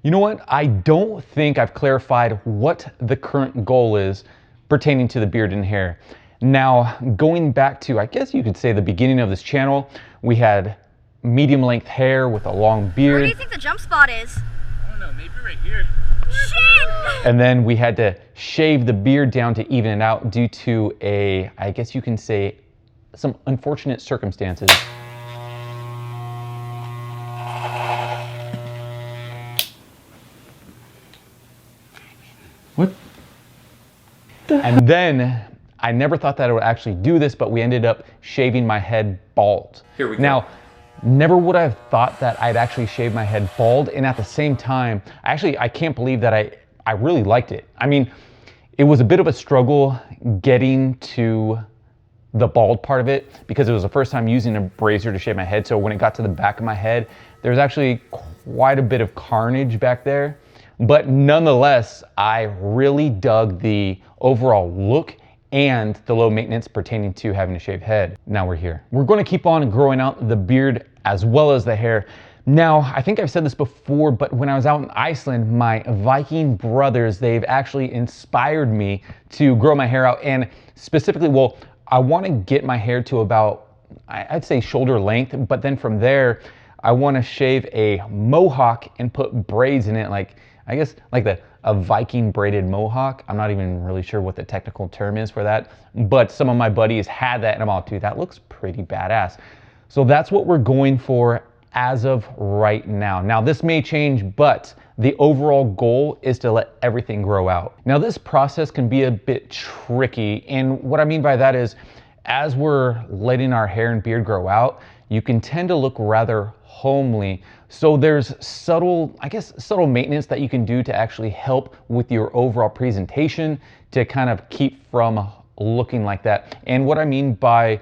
You know what? I don't think I've clarified what the current goal is pertaining to the beard and hair. Now, going back to, I guess you could say, the beginning of this channel, we had medium length hair with a long beard. Where do you think the jump spot is? I don't know, maybe right here. Shit! And then we had to shave the beard down to even it out due to I guess you can say, some unfortunate circumstances. What? And then I never thought that I would actually do this, but we ended up shaving my head bald. Here we go. Now, never would I have thought that I'd actually shave my head bald, and at the same time, I can't believe that I really liked it. I mean, it was a bit of a struggle getting to the bald part of it because it was the first time using a razor to shave my head. So when it got to the back of my head, there was actually quite a bit of carnage back there. But nonetheless, I really dug the overall look and the low maintenance pertaining to having a shaved head. Now we're here. We're going to keep on growing out the beard as well as the hair. Now, I think I've said this before, but when I was out in Iceland, my Viking brothers, they've actually inspired me to grow my hair out. And specifically, well, I want to get my hair to about, I'd say shoulder length, but then from there, I want to shave a mohawk and put braids in it, like, I guess like a Viking braided mohawk. I'm not even really sure what the technical term is for that, but some of my buddies had that and I'm all, dude, that looks pretty badass. So that's what we're going for as of right now. Now this may change, but the overall goal is to let everything grow out. Now this process can be a bit tricky, and what I mean by that is as we're letting our hair and beard grow out, you can tend to look rather homely. So there's subtle maintenance that you can do to actually help with your overall presentation to kind of keep from looking like that. And what I mean by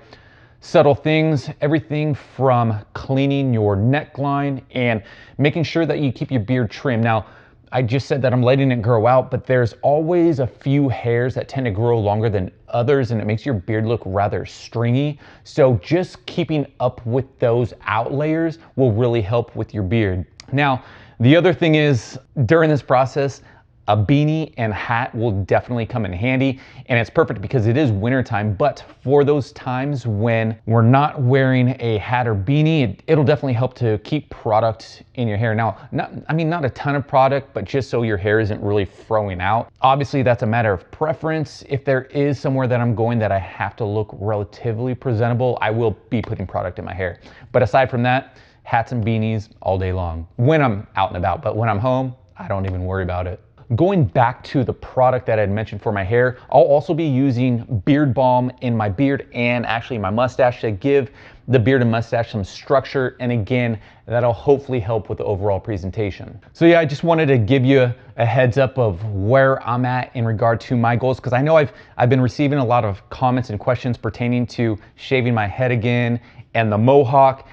subtle things, everything from cleaning your neckline and making sure that you keep your beard trimmed. Now, I just said that I'm letting it grow out, but there's always a few hairs that tend to grow longer than others and it makes your beard look rather stringy. So just keeping up with those out layers will really help with your beard. Now, the other thing is during this process, a beanie and hat will definitely come in handy, and it's perfect because it is wintertime, but for those times when we're not wearing a hat or beanie, it'll definitely help to keep product in your hair. Now, not a ton of product, but just so your hair isn't really throwing out. Obviously, that's a matter of preference. If there is somewhere that I'm going that I have to look relatively presentable, I will be putting product in my hair. But aside from that, hats and beanies all day long when I'm out and about, but when I'm home, I don't even worry about it. Going back to the product that I had mentioned for my hair, I'll also be using beard balm in my beard and actually my mustache to give the beard and mustache some structure. And again, that'll hopefully help with the overall presentation. So yeah, I just wanted to give you a heads up of where I'm at in regard to my goals, because I know I've been receiving a lot of comments and questions pertaining to shaving my head again and the mohawk.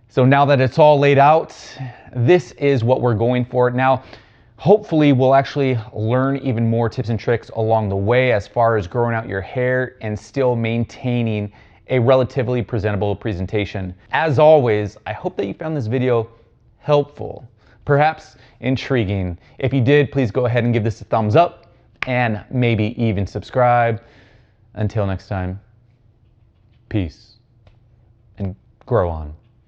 So now that it's all laid out, this is what we're going for. Now, hopefully we'll actually learn even more tips and tricks along the way as far as growing out your hair and still maintaining a relatively presentable presentation. As always, I hope that you found this video helpful, perhaps intriguing. If you did, please go ahead and give this a thumbs up and maybe even subscribe. Until next time, peace and grow on.